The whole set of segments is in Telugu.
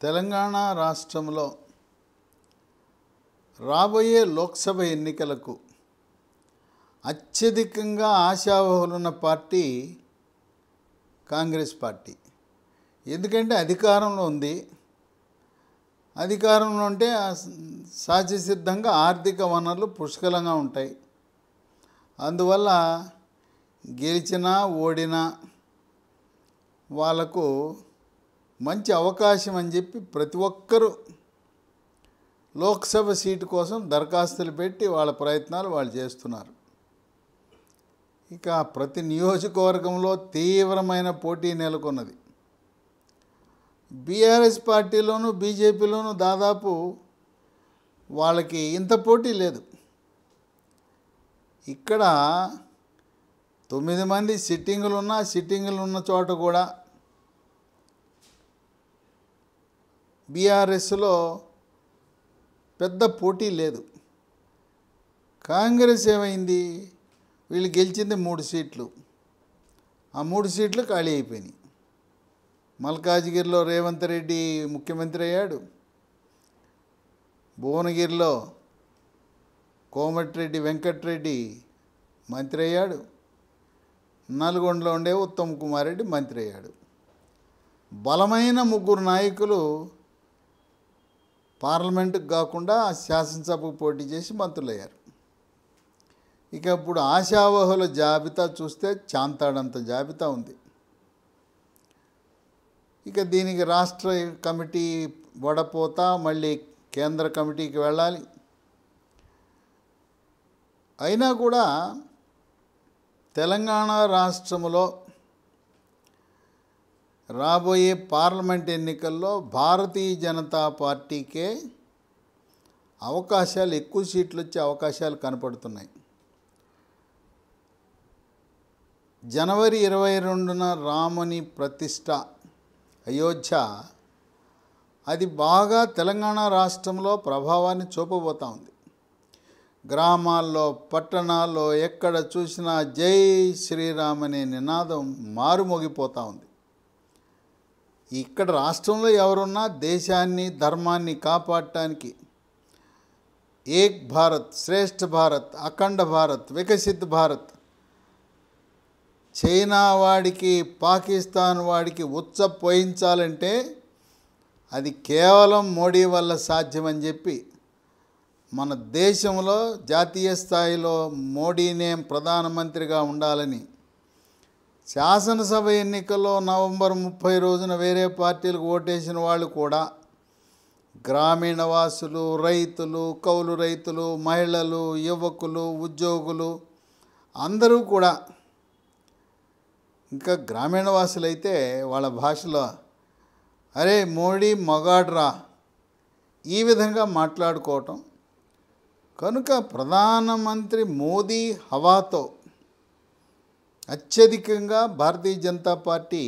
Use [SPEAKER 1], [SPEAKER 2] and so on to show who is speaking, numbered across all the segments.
[SPEAKER 1] తెలంగాణ రాష్ట్రంలో రాబోయే లోక్సభ ఎన్నికలకు అత్యధికంగా ఆశావహులున్న పార్టీ కాంగ్రెస్ పార్టీ. ఎందుకంటే అధికారంలో ఉంది. అధికారంలో ఉంటే సహజసిద్ధంగా ఆర్థిక వనరులు పుష్కలంగా ఉంటాయి. అందువల్ల గెలిచినా ఓడినా వాళ్ళకు మంచి అవకాశం అని చెప్పి ప్రతి ఒక్కరూ లోక్సభ సీటు కోసం దరఖాస్తులు పెట్టి వాళ్ళ ప్రయత్నాలు వాళ్ళు చేస్తున్నారు. ఇక ప్రతి నియోజకవర్గంలో తీవ్రమైన పోటీ నెలకొన్నది. బీఆర్ఎస్ పార్టీలోనూ బీజేపీలోనూ దాదాపు వాళ్ళకి ఇంత పోటీ లేదు. ఇక్కడ 9 మంది సిట్టింగులు ఉన్న చోట కూడా బీఆర్ఎస్లో పెద్ద పోటీ లేదు. కాంగ్రెస్ ఏమైంది, వీళ్ళు గెలిచింది 3 సీట్లు. ఆ 3 సీట్లు ఖాళీ అయిపోయినాయి. మల్కాజ్గిరిలో రేవంత్ రెడ్డి ముఖ్యమంత్రి అయ్యాడు. భువనగిరిలో కోమటిరెడ్డి వెంకటరెడ్డి మంత్రి అయ్యాడు. నల్గొండలో ఉండే ఉత్తమ్ కుమార్ రెడ్డి మంత్రి అయ్యాడు. బలమైన 3 నాయకులు పార్లమెంటుకు కాకుండా శాసనసభకు పోటీ చేసి మంత్రులయ్యారు. ఇక ఇప్పుడు ఆశావహుల జాబితా చూస్తే చాంతాడంత జాబితా ఉంది. ఇక దీనికి రాష్ట్ర కమిటీ వడపోత, మళ్ళీ కేంద్ర కమిటీకి వెళ్ళాలి. అయినా కూడా తెలంగాణ రాష్ట్రంలో రాబోయే పార్లమెంట్ ఎన్నికల్లో భారతీయ జనతా పార్టీకే అవకాశాలు, ఎక్కువ సీట్లు వచ్చే అవకాశాలు కనపడుతున్నాయి. జనవరి 22న రాముని ప్రతిష్ట అయోధ్య, అది బాగా తెలంగాణ రాష్ట్రంలో ప్రభావాన్ని చూపబోతూ ఉంది. గ్రామాల్లో, పట్టణాల్లో ఎక్కడ చూసినా జై శ్రీరామ్ అనే నినాదం మారుమోగిపోతూ ఉంది. ఇక్కడ రాష్ట్రంలో ఎవరున్నా దేశాన్ని, ధర్మాన్ని కాపాడటానికి ఏక్ భారత్, శ్రేష్ఠ భారత్, అఖండ భారత్, వికసిత్ భారత్, చైనా వాడికి, పాకిస్తాన్ వాడికి పోయించాలంటే అది కేవలం మోడీ వల్ల సాధ్యమని చెప్పి మన దేశంలో జాతీయ స్థాయిలో మోడీనే ప్రధానమంత్రిగా ఉండాలని శాసనసభ ఎన్నికల్లో నవంబర్ 30 రోజున వేరే పార్టీలకు ఓటేసిన వాళ్ళు కూడా గ్రామీణ వాసులు, రైతులు, కౌలు రైతులు, మహిళలు, యువకులు, ఉద్యోగులు అందరూ కూడా, ఇంకా గ్రామీణ వాసులైతే వాళ్ళ భాషలో అరే మోడీ మగాడ్రా ఈ విధంగా మాట్లాడుకోవటం. కనుక ప్రధానమంత్రి మోదీ హవాతో అత్యధికంగా భారతీయ జనతా పార్టీ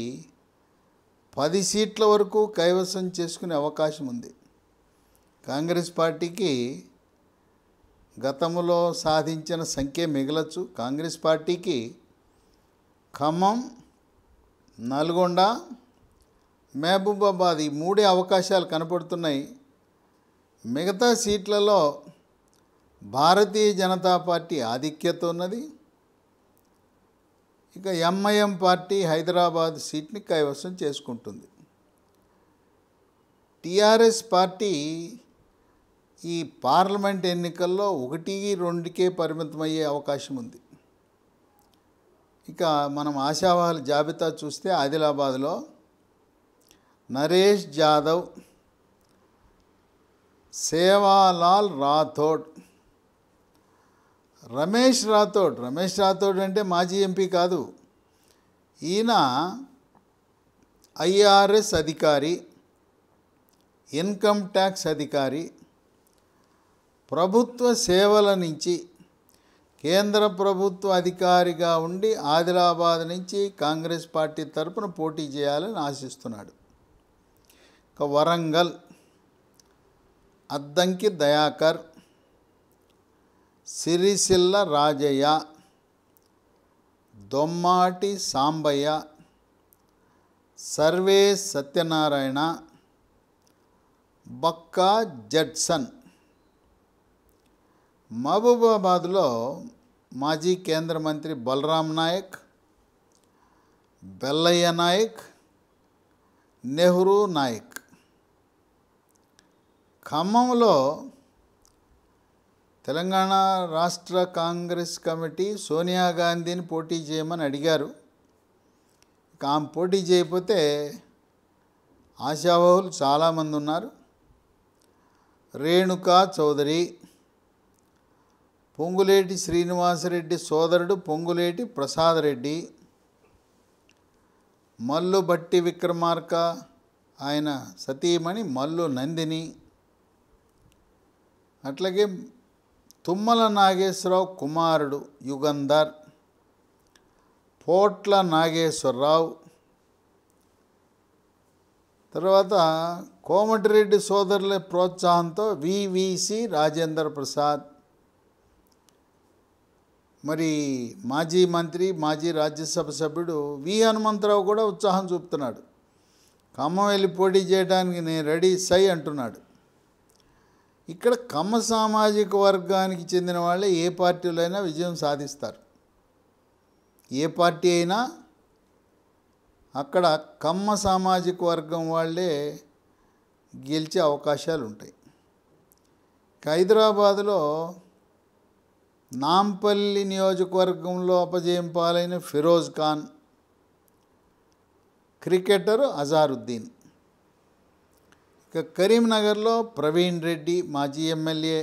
[SPEAKER 1] 10 సీట్ల వరకు కైవసం చేసుకునే అవకాశం ఉంది. కాంగ్రెస్ పార్టీకి గతంలో సాధించిన సంఖ్య మిగలచ్చు. కాంగ్రెస్ పార్టీకి ఖమ్మం, నల్గొండ, మహబూబాబాద్ ఈ 3 అవకాశాలు కనపడుతున్నాయి. మిగతా సీట్లలో భారతీయ జనతా పార్టీ ఆధిక్యత ఉన్నది. ఇక ఎంఐఎం పార్టీ హైదరాబాద్ సీట్ని కైవసం చేసుకుంటుంది. టీఆర్ఎస్ పార్టీ ఈ పార్లమెంట్ ఎన్నికల్లో 1-2కే పరిమితమయ్యే అవకాశం ఉంది. ఇక మనం ఆశావాహుల జాబితా చూస్తే ఆదిలాబాద్లో నరేష్ జాదవ్, సేవాలాల్ రాథోడ్, రమేష్ రాథోడ్ అంటే మాజీ ఎంపీ కాదు. ఈయన ఐఆర్ఎస్ అధికారి, ఇన్కమ్ ట్యాక్స్ అధికారి. ప్రభుత్వ సేవల నుంచి కేంద్ర ప్రభుత్వ అధికారిగా ఉండి ఆదిలాబాద్ నుంచి కాంగ్రెస్ పార్టీ తరపున పోటీ చేయాలని ఆశిస్తున్నాడు. ఇక వరంగల్ అద్దంకి దయాకర్, సిరిసిల్ల రాజయ్య, దొమ్మాటి సాంబయ్య, సర్వే సత్యనారాయణ, బక్కా జడ్సన్. మహబూబాబాద్లో మాజీ కేంద్ర మంత్రి బలరాం నాయక్, బెల్లయ్య నాయక్, నెహ్రూ నాయక్. ఖమ్మంలో తెలంగాణ రాష్ట్ర కాంగ్రెస్ కమిటీ సోనియా గాంధీని పోటీ చేయమని అడిగారు. ఆమె పోటీ చేయకపోతే ఆశావహులు చాలామంది ఉన్నారు. రేణుకా చౌదరి, పొంగులేటి శ్రీనివాసరెడ్డి సోదరుడు పొంగులేటి ప్రసాద్ రెడ్డి, మల్లు బట్టి విక్రమార్క ఆయన సతీమణి మల్లు నందిని, అట్లాగే తుమ్మల నాగేశ్వరరావు కుమారుడు యుగంధర్, పోట్ల నాగేశ్వరరావు, తర్వాత కోమటిరెడ్డి సోదరుల ప్రోత్సాహంతో వివిసి రాజేంద్ర ప్రసాద్, మరి మాజీ మంత్రి మాజీ రాజ్యసభ సభ్యుడు వి హనుమంతరావు కూడా ఉత్సాహం చూపుతున్నాడు. ఖమ్మం వెళ్ళి పోటీ చేయడానికి నేను రెడీ సై అంటున్నాడు. ఇక్కడ కమ్మ సామాజిక వర్గానికి చెందిన వాళ్ళే ఏ పార్టీలో అయినా విజయం సాధిస్తారు. ఏ పార్టీ అయినా అక్కడ కమ్మ సామాజిక వర్గం వాళ్ళే గెలిచే అవకాశాలు ఉంటాయి. హైదరాబాదులో నాంపల్లి నియోజకవర్గంలో అపజయం పాలైన ఫిరోజ్ ఖాన్, క్రికెటర్ అజారుద్దీన్. ఇక కరీంనగర్లో ప్రవీణ్ రెడ్డి మాజీ ఎమ్మెల్యే,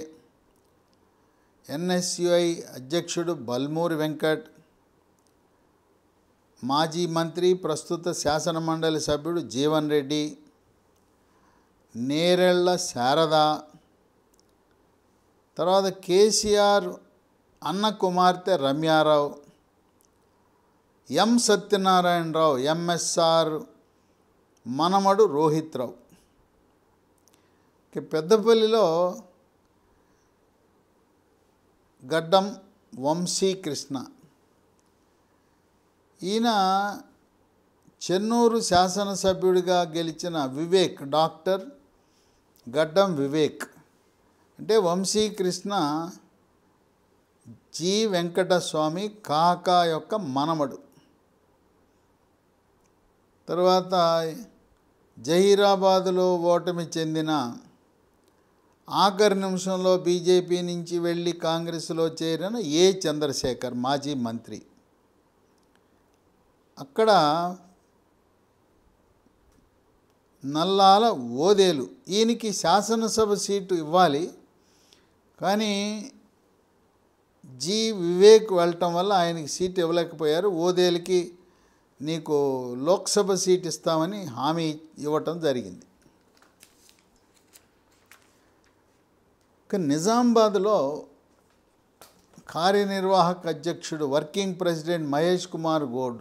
[SPEAKER 1] ఎన్ఎస్యుఐ అధ్యక్షుడు బల్మూరి వెంకట్, మాజీ మంత్రి ప్రస్తుత శాసనమండలి సభ్యుడు జీవన్ రెడ్డి, నేరెళ్ల శారద, తర్వాత కేసీఆర్ అన్న కుమార్తె రమ్యారావు, ఎం సత్యనారాయణరావు ఎంఎస్ఆర్ మనమడు రోహిత్ రావు. పెద్దపల్లిలో గడ్డం వంశీకృష్ణ, ఈయన చెన్నూరు శాసనసభ్యుడిగా గెలిచిన వివేక్, డాక్టర్ గడ్డం వివేక్. అంటే వంశీకృష్ణ జి వెంకటస్వామి కాకా యొక్క మనమడు. తర్వాత జహీరాబాదులో ఓటమి చెందిన ఆఖరి నిమిషంలో బీజేపీ నుంచి వెళ్ళి కాంగ్రెస్లో చేరిన ఏ చంద్రశేఖర్ మాజీ మంత్రి. అక్కడ నల్లాల ఓదేలు, ఈయనకి శాసనసభ సీటు ఇవ్వాలి కానీ జి వివేక్ వెళ్ళటం వల్ల ఆయనకి సీట్ ఇవ్వలేకపోయారు. ఓదేలికి నీకు లోక్సభ సీట్ ఇస్తామని హామీ ఇవ్వటం జరిగింది. ఇక నిజామాబాద్లో కార్యనిర్వాహక అధ్యక్షుడు వర్కింగ్ ప్రెసిడెంట్ మహేష్ కుమార్ గౌడ్,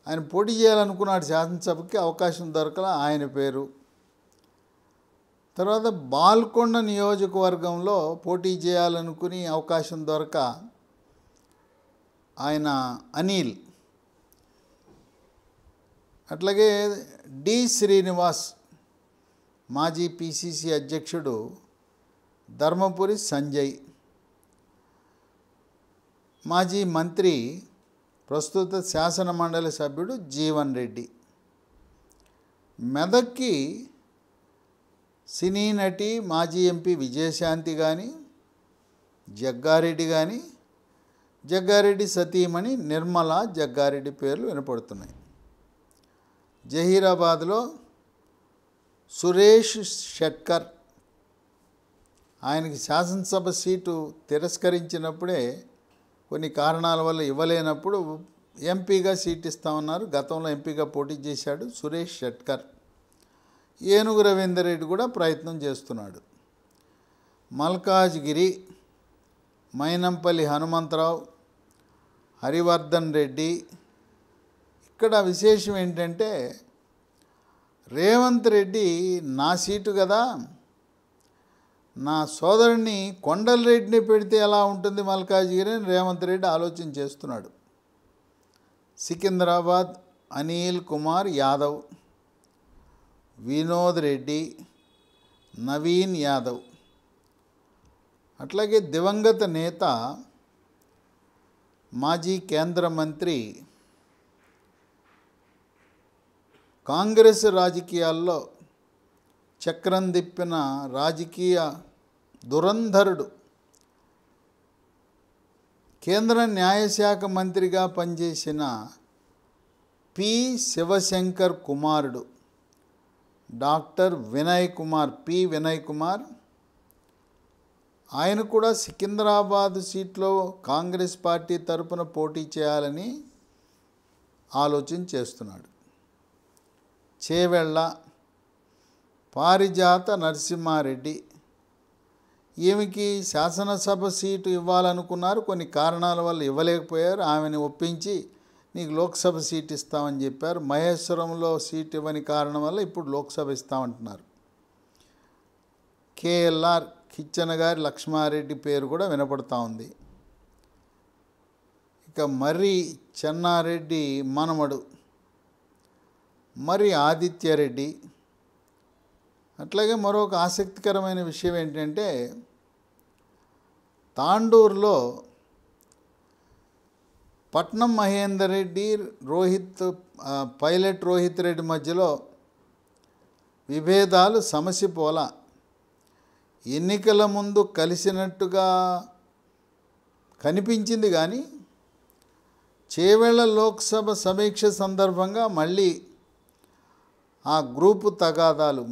[SPEAKER 1] ఆయన పోటీ చేయాలనుకున్నాడు, శాసనసభకి అవకాశం దొరకల, ఆయన పేరు. తర్వాత బాల్కొండ నియోజకవర్గంలో పోటీ చేయాలనుకుని అవకాశం దొరక ఆయన అనిల్, అట్లాగే డి శ్రీనివాస్ మాజీ పిసిసి అధ్యక్షుడు ధర్మపురి సంజయ్, మాజీ మంత్రి ప్రస్తుత శాసనమండలి సభ్యుడు జీవన్ రెడ్డి. మెదక్కి సినీ నటి మాజీ ఎంపీ విజయశాంతి కానీ, జగ్గారెడ్డి కానీ, జగ్గారెడ్డి సతీమణి నిర్మల జగ్గారెడ్డి పేర్లు వినపడుతున్నాయి. జహీరాబాద్లో సురేష్ షెట్కర్, ఆయనకి శాసనసభ సీటు తిరస్కరించినప్పుడే కొన్ని కారణాల వల్ల ఇవ్వలేనప్పుడు ఎంపీగా సీట్ ఇస్తామన్నారు. గతంలో ఎంపీగా పోటీ చేశాడు సురేష్ షెట్కర్. ఏనుగు రవీందర్ రెడ్డి కూడా ప్రయత్నం చేస్తున్నాడు. మల్కాజ్గిరి మైనంపల్లి హనుమంతరావు, హరివర్ధన్ రెడ్డి. ఇక్కడ విశేషం ఏంటంటే రేవంత్ రెడ్డి నా సీటు కదా, నా సోదరుడిని కొండలరెడ్డిని పెడితే ఎలా ఉంటుంది మల్కాజ్గిరి అని రేవంత్ రెడ్డి ఆలోచన చేస్తున్నాడు. సికింద్రాబాద్ అనిల్ కుమార్ యాదవ్, వినోద్ రెడ్డి, నవీన్ యాదవ్. అట్లాగే దివంగత నేత మాజీ కేంద్ర మంత్రి, కాంగ్రెస్ రాజకీయాల్లో చక్రం తిప్పిన రాజకీయ దురంధరుడు, కేంద్ర న్యాయశాఖ మంత్రిగా పనిచేసిన పి శివశంకర్ కుమారుడు డాక్టర్ వినయ్ కుమార్, పి వినయ్ కుమార్. ఆయన కూడా సికింద్రాబాద్ సీట్లో కాంగ్రెస్ పార్టీ తరపున పోటీ చేయాలని ఆలోచన చేస్తున్నాడు. చేవెళ్ళ పారిజాత నరసింహారెడ్డి, ఈమెకి శాసనసభ సీటు ఇవ్వాలనుకున్నారు, కొన్ని కారణాల వల్ల ఇవ్వలేకపోయారు. ఆమెను ఒప్పించి నీకు లోక్సభ సీట్ ఇస్తామని చెప్పారు. మహేశ్వరంలో సీట్ ఇవ్వని కారణం వల్ల ఇప్పుడు లోక్సభ ఇస్తామంటున్నారు. కేఎల్ఆర్ కిచ్చన గారి లక్ష్మారెడ్డి పేరు కూడా వినపడతా ఉంది. ఇక మర్రి చెన్నారెడ్డి మనమడు మరి ఆదిత్యరెడ్డి. అట్లాగే మరొక ఆసక్తికరమైన విషయం ఏంటంటే, తాండూరులో పట్నం మహేందర్ రెడ్డి, పైలట్ రోహిత్ రెడ్డి మధ్యలో విభేదాలు సమసిపోలా. ఎన్నికల ముందు కలిసినట్టుగా కనిపించింది, కానీ చేవెళ్ళ లోక్సభ సమీక్ష సందర్భంగా మళ్ళీ ఆ గ్రూపు తగాదాలు,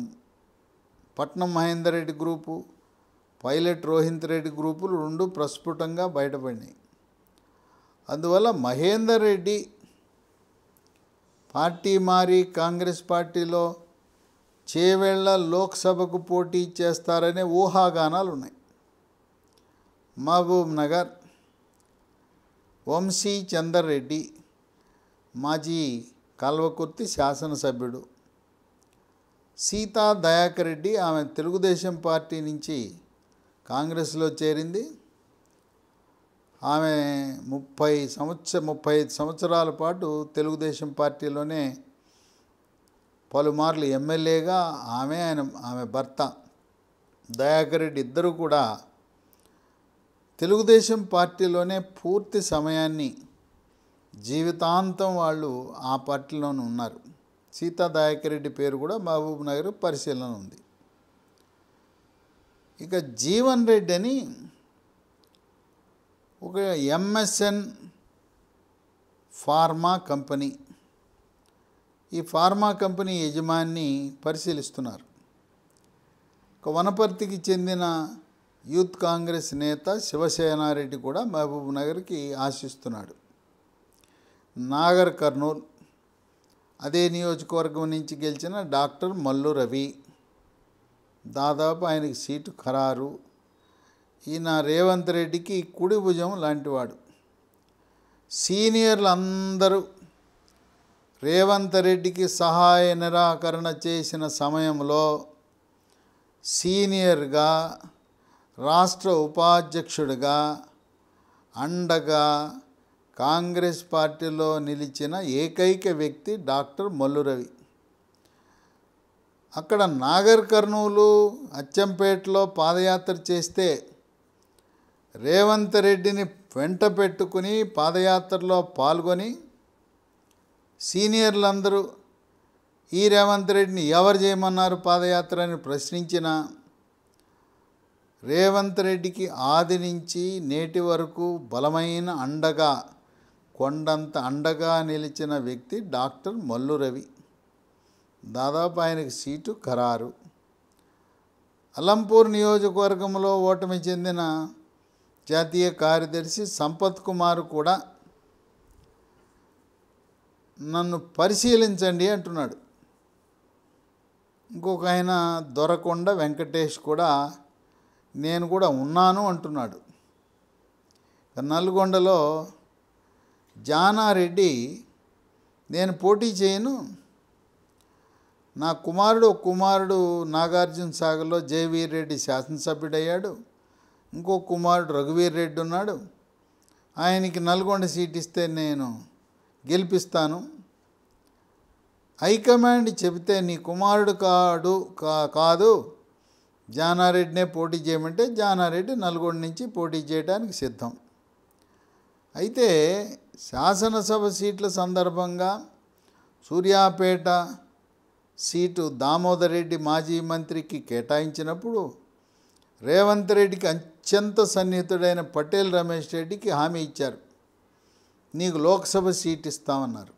[SPEAKER 1] పట్నం మహేందర్ రెడ్డి గ్రూపు, పైలట్ రోహిత్ రెడ్డి గ్రూపులు రెండు ప్రస్ఫుటంగా బయటపడినాయి. అందువల్ల మహేందర్ రెడ్డి పార్టీ మారి కాంగ్రెస్ పార్టీలో చేవెళ్ళ లోక్సభకు పోటీ చేస్తారనే ఊహాగానాలు ఉన్నాయి. మహబూబ్ నగర్ వంశీ చందర్ రెడ్డి, మాజీ కల్వకుర్తి శాసనసభ్యుడు. సీతా దయాకర్ రెడ్డి, ఆమె తెలుగుదేశం పార్టీ నుంచి కాంగ్రెస్లో చేరింది. ఆమె 35 సంవత్సరాల పాటు తెలుగుదేశం పార్టీలోనే పలుమార్లు ఎమ్మెల్యేగా ఆమె భర్త దయాకర్ రెడ్డి ఇద్దరు కూడా తెలుగుదేశం పార్టీలోనే పూర్తి సమయాన్ని, జీవితాంతం వాళ్ళు ఆ పార్టీలోనే ఉన్నారు. సీతా దయాకర్ రెడ్డి పేరు కూడా మహబూబ్ నగర్ పరిశీలన ఉంది. ఇక జీవన్ రెడ్డి అని ఒక ఎంఎస్ఎన్ ఫార్మా కంపెనీ, ఈ ఫార్మా కంపెనీ యజమాని పరిశీలిస్తున్నారు. ఒక వనపర్తికి చెందిన యూత్ కాంగ్రెస్ నేత శివసేనారెడ్డి కూడా మహబూబ్ నగర్కి ఆశిస్తున్నాడు. నాగర్ కర్నూల్, అదే నియోజకవర్గం నుంచి గెలిచిన డాక్టర్ మల్లు రవి, దాదాపు ఆయనకి సీటు ఖరారు. ఈయన రేవంత్ రెడ్డికి కుడి భుజం లాంటివాడు. సీనియర్లు అందరూ రేవంత్ రెడ్డికి సహాయ నిరాకరణ చేసిన సమయంలో సీనియర్గా, రాష్ట్ర ఉపాధ్యక్షుడిగా అండగా కాంగ్రెస్ పార్టీలో నిలిచిన ఏకైక వ్యక్తి డాక్టర్ మల్లు రవి. అక్కడ నాగర్ కర్నూలు, అచ్చంపేటలో పాదయాత్ర చేస్తే రేవంత్ రెడ్డిని వెంట పెట్టుకుని పాదయాత్రలో పాల్గొని సీనియర్లందరూ ఈ రేవంత్ రెడ్డిని ఎవరు చేయమన్నారు పాదయాత్ర అని ప్రశ్నించిన రేవంత్ రెడ్డికి ఆది నుంచి నేటి వరకు బలమైన అండగా, కొండంత అండగా నిలిచిన వ్యక్తి డాక్టర్ మల్లు రవి. దాదాపు ఆయనకి సీటు ఖరారు. అలంపూర్ నియోజకవర్గంలో ఓటమి చెందిన జాతీయ కార్యదర్శి సంపత్ కుమార్ కూడా నన్ను పరిశీలించండి అంటున్నాడు. ఇంకొక ఆయన దొరకొండ వెంకటేష్ కూడా నేను కూడా ఉన్నాను అంటున్నాడు. నల్గొండలో జానారెడ్డి నేను పోటీ చేయను, నా కుమారుడు నాగార్జున సాగర్లో జయవీర్ రెడ్డి శాసనసభ్యుడయ్యాడు, ఇంకో కుమారుడు రఘువీర్ రెడ్డి ఉన్నాడు, ఆయనకి నల్గొండ సీట్ ఇస్తే నేను గెలిపిస్తాను, హైకమాండ్ చెబితే నీ కుమారుడు కాదు జానారెడ్డినే పోటీ చేయమంటే జానారెడ్డి నల్గొండ నుంచి పోటీ చేయడానికి సిద్ధం. అయితే శాసనసభ సీట్ల సందర్భంగా సూర్యాపేట సీటు దామోదర్ రెడ్డి మాజీ మంత్రికి కేటాయించినప్పుడు రేవంత్ రెడ్డికి అత్యంత సన్నిహితుడైన పటేల్ రమేష్ రెడ్డికి హామీ ఇచ్చారు, నీకు లోక్సభ సీట్ ఇస్తామన్నారు.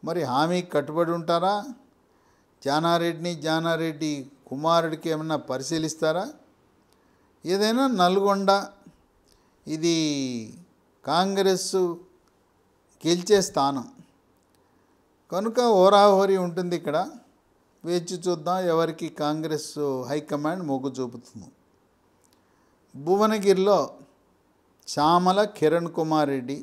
[SPEAKER 1] మరి హామీకి కట్టుబడి ఉంటారా? జానారెడ్డి కుమారుడికి ఏమన్నా పరిశీలిస్తారా? ఏదైనా నల్గొండ ఇది కాంగ్రెస్ గెలిచే స్థానం కనుక హోరాహోరీ ఉంటుంది. ఇక్కడ వేచి చూద్దాం ఎవరికి కాంగ్రెస్ హైకమాండ్ మొగ్గు చూపుతుంది. భువనగిరిలో చామల కిరణ్ కుమార్ రెడ్డి,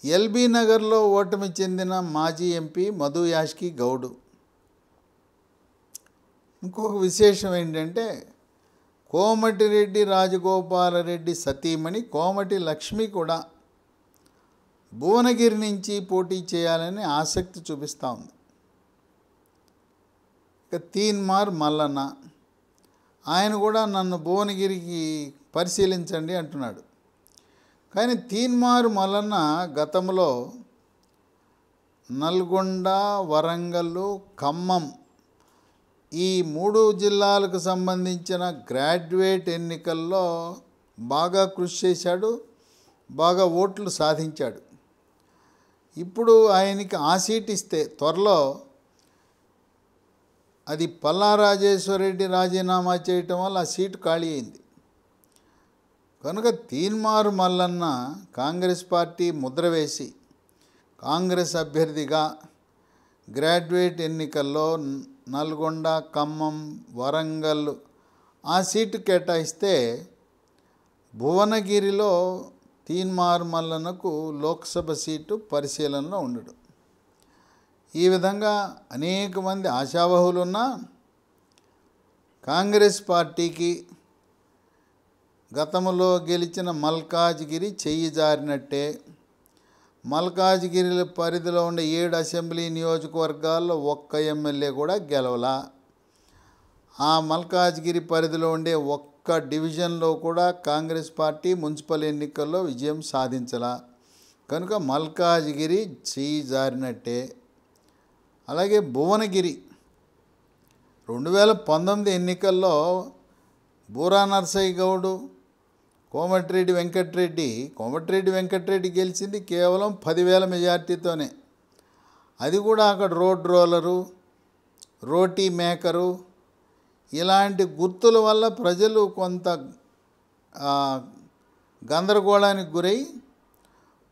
[SPEAKER 1] ఎల్బీ నగర్లో ఓటమి చెందిన మాజీ ఎంపీ మధు యాష్కి గౌడ్. ఇంకొక విశేషం ఏంటంటే కోమటిరెడ్డి రాజగోపాలరెడ్డి సతీమణి కోమటి లక్ష్మి కూడా భువనగిరి నుంచి పోటీ చేయాలని ఆసక్తి చూపిస్తూ ఉంది. ఇక తీన్మార్ మల్లన్న ఆయన కూడా నన్ను భువనగిరికి పరిశీలించండి అంటున్నాడు. కానీ తీన్మార్ మల్లన్న గతంలో నల్గొండ, వరంగల్, ఖమ్మం ఈ 3 జిల్లాలకు సంబంధించిన గ్రాడ్యుయేట్ ఎన్నికల్లో బాగా కృషి చేశాడు, బాగా ఓట్లు సాధించాడు. ఇప్పుడు ఆయనకి ఆ సీట్ ఇస్తే త్వరలో అది పల్లా రాజేశ్వరరెడ్డి రాజీనామా చేయటం వల్ల ఆ సీటు ఖాళీ అయింది. కనుక తీన్మార్ మల్లన్న కాంగ్రెస్ పార్టీ ముద్ర వేసి కాంగ్రెస్ అభ్యర్థిగా గ్రాడ్యుయేట్ ఎన్నికల్లో నల్గొండ, ఖమ్మం, వరంగల్ ఆ సీటు కేటాయిస్తే భువనగిరిలో తీన్మార్ మల్లన్నకు లోక్సభ సీటు పరిశీలనలో ఉండడు. ఈ విధంగా అనేక మంది ఆశావహులు ఉన్నా కాంగ్రెస్ పార్టీకి గతంలో గెలిచిన మల్కాజ్గిరి చెయ్యి జారినట్టే. మల్కాజ్గిరి పరిధిలో ఉండే 7 అసెంబ్లీ నియోజకవర్గాల్లో ఒక్క ఎమ్మెల్యే కూడా గెలవలా. ఆ మల్కాజ్గిరి పరిధిలో ఉండే ఒక్క డివిజన్లో కూడా కాంగ్రెస్ పార్టీ మున్సిపల్ ఎన్నికల్లో విజయం సాధించలా. కనుక మల్కాజ్గిరి చెయ్యి జారినట్టే. అలాగే భువనగిరి 2019 ఎన్నికల్లో బూరా నర్సయ్య గౌడ్, కోమటిరెడ్డి వెంకటరెడ్డి గెలిచింది కేవలం 10,000 మెజార్టీతోనే. అది కూడా అక్కడ రోడ్ రోలరు, రోటీ మేకరు ఇలాంటి గుర్తుల వల్ల ప్రజలు కొంత గందరగోళానికి గురై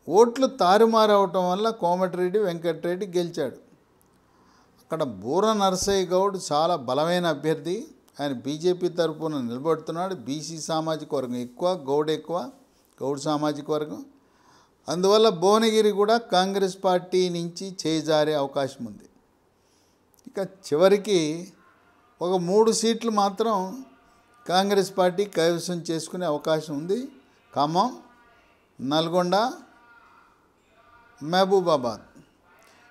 [SPEAKER 1] ఓట్లు తారుమారవటం వల్ల కోమటిరెడ్డి వెంకటరెడ్డి గెలిచాడు. అక్కడ బూర నరసయ్య గౌడ్ చాలా బలమైన అభ్యర్థి. ఆయన బీజేపీ తరఫున నిలబడుతున్నాడు. బీసీ సామాజిక వర్గం ఎక్కువ, గౌడ్ సామాజిక వర్గం. అందువల్ల భువనగిరి కూడా కాంగ్రెస్ పార్టీ నుంచి చేజారే అవకాశం ఉంది. ఇక చివరికి ఒక 3 సీట్లు మాత్రం కాంగ్రెస్ పార్టీ కైవసం చేసుకునే అవకాశం ఉంది. ఖమ్మం, నల్గొండ, మహబూబాబాద్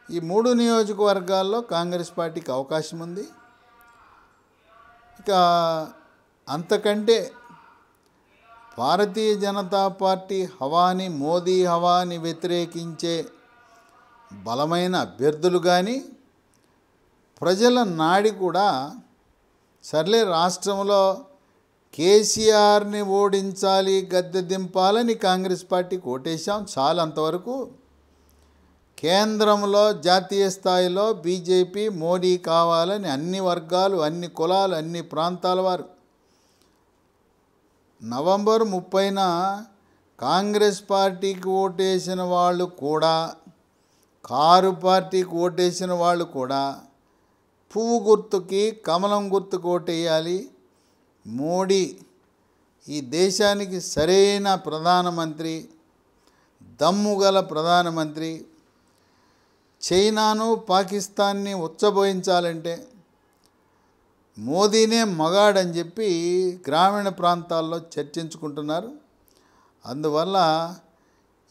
[SPEAKER 1] ఈ 3 నియోజకవర్గాల్లో కాంగ్రెస్ పార్టీకి అవకాశం ఉంది. ఇక అంతకంటే భారతీయ జనతా పార్టీ హవాని, మోదీ హవాని వ్యతిరేకించే బలమైన అభ్యర్థులు కానీ ప్రజల నాడి కూడా సర్లే రాష్ట్రంలో కేసీఆర్ని ఓడించాలి, గద్దె దింపాలని కాంగ్రెస్ పార్టీకి ఓటేశాం, చాలు అంతవరకు. కేంద్రంలో జాతీయ స్థాయిలో బీజేపీ, మోడీ కావాలని అన్ని వర్గాలు, అన్ని కులాలు, అన్ని ప్రాంతాల వారు నవంబర్ 30న కాంగ్రెస్ పార్టీకి ఓటేసిన వాళ్ళు కూడా, కారు పార్టీకి ఓటేసిన వాళ్ళు కూడా పువ్వు గుర్తుకి, కమలం గుర్తుకు ఓటేయాలి. మోడీ ఈ దేశానికి సరైన ప్రధానమంత్రి, దమ్ముగల ప్రధానమంత్రి. చైనాను, పాకిస్తాన్ని ఉచ్చబోయించాలంటే మోదీనే మగాడని చెప్పి గ్రామీణ ప్రాంతాల్లో చర్చించుకుంటున్నారు. అందువల్ల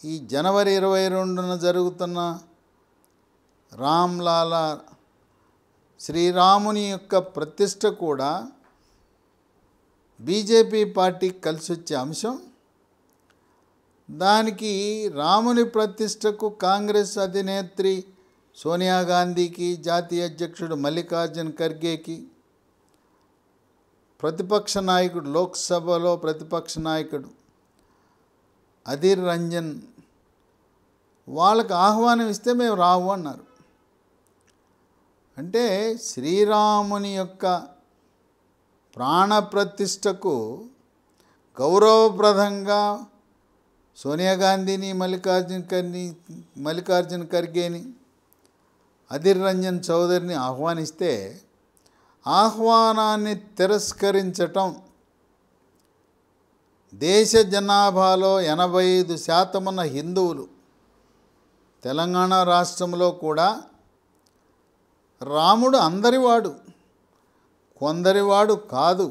[SPEAKER 1] ఈ జనవరి 22న జరుగుతున్న రామ్లాలా శ్రీరాముని యొక్క ప్రతిష్ట కూడా బీజేపీ పార్టీకి కలిసి వచ్చే అంశం. దానికి రాముని ప్రతిష్టకు కాంగ్రెస్ అధినేత్రి సోనియా గాంధీకి, జాతీయ అధ్యక్షుడు మల్లికార్జున్ ఖర్గేకి, ప్రతిపక్ష నాయకుడు లోక్సభలో ప్రతిపక్ష నాయకుడు అధీర్ రంజన్ వాళ్ళకి ఆహ్వానం ఇస్తే మేము రావు అన్నారు. అంటే శ్రీరాముని యొక్క ప్రాణప్రతిష్టకు గౌరవప్రదంగా సోనియా గాంధీని, మల్లికార్జున్ ఖర్గేని, అధీర్ రంజన్ చౌదరిని ఆహ్వానిస్తే ఆహ్వానాన్ని తిరస్కరించటం దేశ జనాభాలో 85% ఉన్న హిందువులు తెలంగాణ రాష్ట్రంలో కూడా రాముడు అందరివాడు, కొందరివాడు కాదు.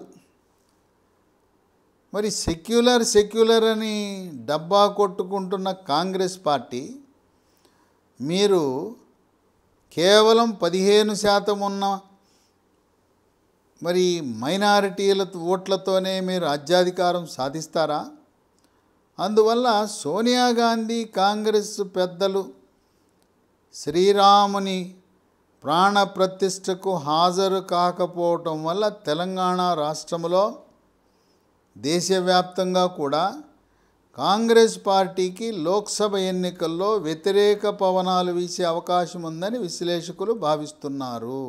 [SPEAKER 1] మరి సెక్యులర్ అని డబ్బా కొట్టుకుంటున్న కాంగ్రెస్ పార్టీ మీరు కేవలం 15% ఉన్న మరి మైనారిటీల ఓట్లతోనే మీరు రాజ్యాధికారం సాధిస్తారా? అందువల్ల సోనియా గాంధీ కాంగ్రెస్ పెద్దలు శ్రీరాముని ప్రాణప్రతిష్టకు హాజరు కాకపోవటం వల్ల తెలంగాణ రాష్ట్రంలో దేశవ్యాప్తంగా కూడా కాంగ్రెస్ పార్టీకి లోక్సభ ఎన్నికల్లో వ్యతిరేక పవనాలు వీసే అవకాశం ఉందని విశ్లేషకులు భావిస్తున్నారు.